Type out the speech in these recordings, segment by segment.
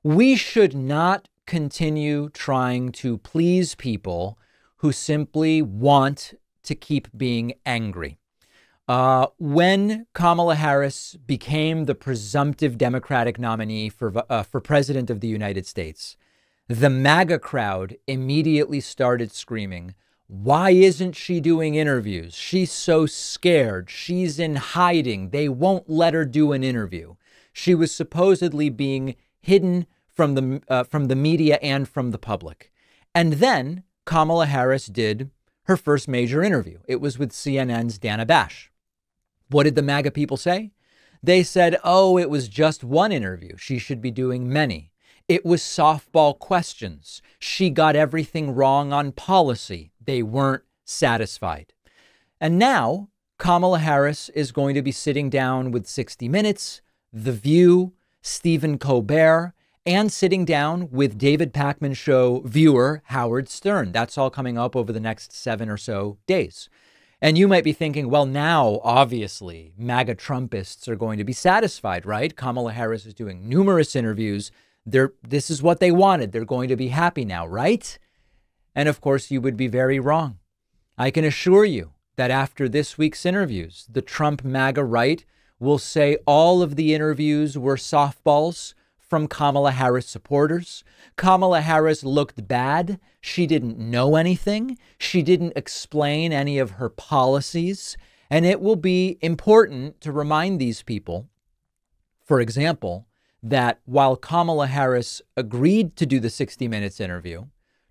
We should not continue trying to please people who simply want to keep being angry. When Kamala Harris became the presumptive Democratic nominee for president of the United States, the MAGA crowd immediately started screaming, "Why isn't she doing interviews? She's so scared. She's in hiding. They won't let her do an interview." She was supposedly being hidden from the media and from the public. And then Kamala Harris did her first major interview. It was with CNN's Dana Bash. What did the MAGA people say? They said, oh, it was just one interview. She should be doing many. It was softball questions. She got everything wrong on policy. They weren't satisfied. And now Kamala Harris is going to be sitting down with 60 Minutes, The View, Stephen Colbert, and sitting down with David Pakman's show viewer Howard Stern. That's all coming up over the next 7 or so days. And you might be thinking, well, now, obviously, MAGA Trumpists are going to be satisfied, right? Kamala Harris is doing numerous interviews. This is what they wanted. They're going to be happy now, right? And of course, you would be very wrong. I can assure you that after this week's interviews, the Trump MAGA right will say all of the interviews were softballs from Kamala Harris supporters. Kamala Harris looked bad. She didn't know anything. She didn't explain any of her policies. And it will be important to remind these people, for example, that while Kamala Harris agreed to do the 60 Minutes interview,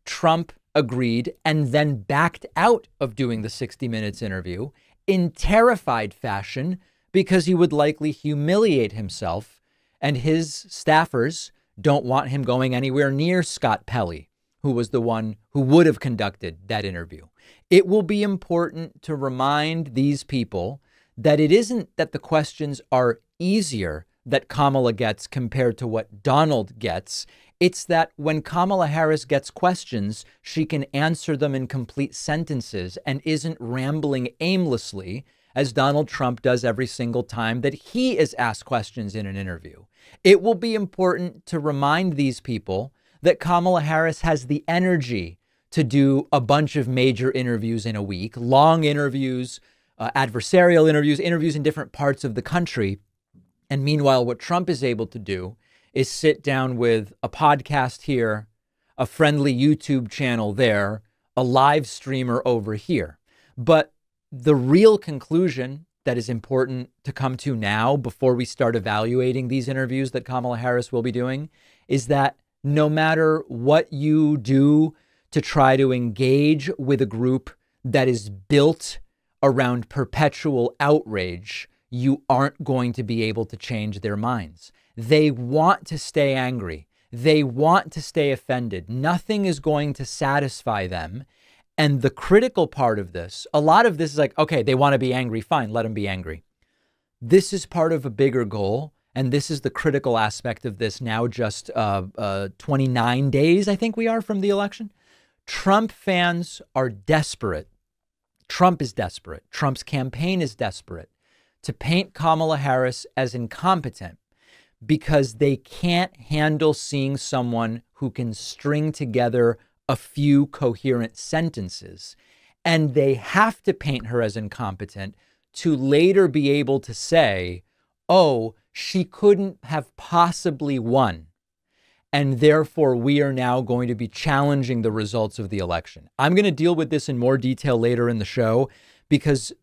Trump agreed and then backed out of doing the 60 Minutes interview in terrified fashion because he would likely humiliate himself, and his staffers don't want him going anywhere near Scott Pelley, who was the one who would have conducted that interview. It will be important to remind these people that it isn't that the questions are easier that Kamala gets compared to what Donald gets. It's that when Kamala Harris gets questions, she can answer them in complete sentences and isn't rambling aimlessly as Donald Trump does every single time that he is asked questions in an interview. It will be important to remind these people that Kamala Harris has the energy to do a bunch of major interviews in a week, long interviews, adversarial interviews, interviews in different parts of the country. And meanwhile, what Trump is able to do is sit down with a podcast here, a friendly YouTube channel there, a live streamer over here. But the real conclusion that is important to come to now before we start evaluating these interviews that Kamala Harris will be doing is that no matter what you do to try to engage with a group that is built around perpetual outrage, you aren't going to be able to change their minds. They want to stay angry. They want to stay offended. Nothing is going to satisfy them. And the critical part of this, a lot of this is like, okay, they want to be angry. Fine, let them be angry. This is part of a bigger goal. And this is the critical aspect of this now, just 29 days, I think we are from the election. Trump fans are desperate. Trump is desperate. Trump's campaign is desperate to paint Kamala Harris as incompetent because they can't handle seeing someone who can string together a few coherent sentences. And they have to paint her as incompetent to later be able to say, oh, she couldn't have possibly won. And therefore, we are now going to be challenging the results of the election. I'm going to deal with this in more detail later in the show because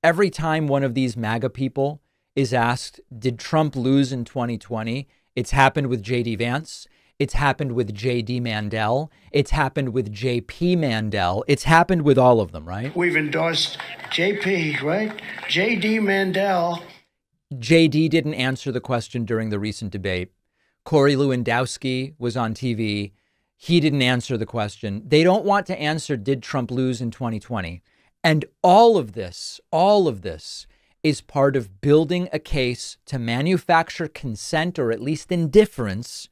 every time one of these MAGA people is asked, did Trump lose in 2020? It's happened with J.D. Vance. It's happened with J.D. Mandel. It's happened with J.P. Mandel. It's happened with all of them, right? We've endorsed J.P., right? J.D. Mandel. J.D. didn't answer the question during the recent debate. Corey Lewandowski was on TV. He didn't answer the question. They don't want to answer, did Trump lose in 2020? And all of this is part of building a case to manufacture consent or at least indifference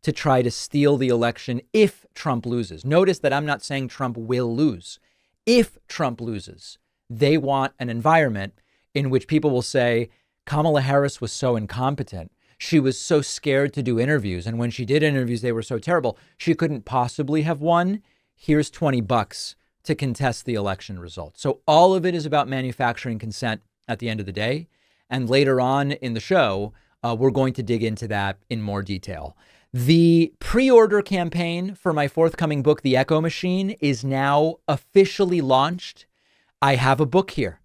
to try to steal the election if Trump loses. Notice that I'm not saying Trump will lose. If Trump loses, they want an environment in which people will say, Kamala Harris was so incompetent. She was so scared to do interviews. And when she did interviews, they were so terrible. She couldn't possibly have won. Here's $20 to contest the election results. So all of it is about manufacturing consent at the end of the day. And later on in the show, we're going to dig into that in more detail. The pre-order campaign for my forthcoming book, The Echo Machine, is now officially launched. I have a book here.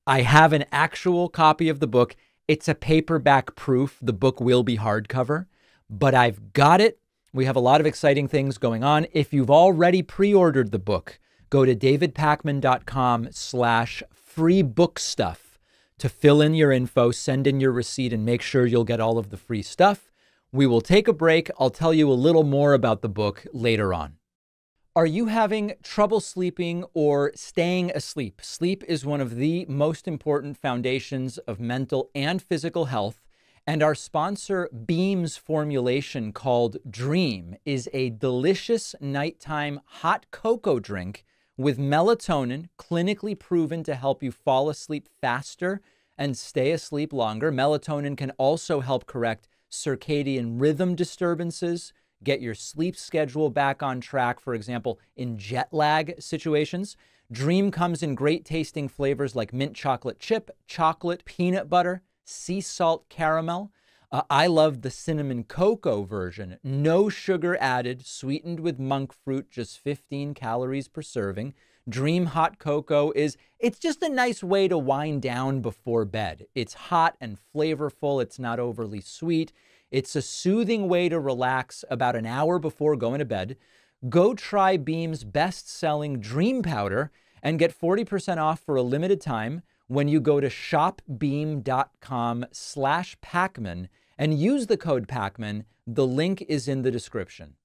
I have an actual copy of the book. It's a paperback proof. The book will be hardcover, but I've got it. We have a lot of exciting things going on. If you've already pre-ordered the book, go to davidpakman.com/freebookstuff to fill in your info, send in your receipt, and make sure you'll get all of the free stuff. We will take a break. I'll tell you a little more about the book later on. Are you having trouble sleeping or staying asleep? Sleep is one of the most important foundations of mental and physical health. And our sponsor, Beam's formulation called Dream, is a delicious nighttime hot cocoa drink with melatonin, clinically proven to help you fall asleep faster and stay asleep longer. Melatonin can also help correct circadian rhythm disturbances, get your sleep schedule back on track, for example, in jet lag situations. Dream comes in great tasting flavors like mint chocolate chip, chocolate, peanut butter, sea salt caramel. I love the cinnamon cocoa version. No sugar added, sweetened with monk fruit, just 15 calories per serving. Dream Hot Cocoa it's just a nice way to wind down before bed. It's hot and flavorful. It's not overly sweet. It's a soothing way to relax about an hour before going to bed. Go try Beam's best-selling Dream Powder and get 40% off for a limited time when you go to shopbeam.com/Pacman and use the code Pacman. The link is in the description.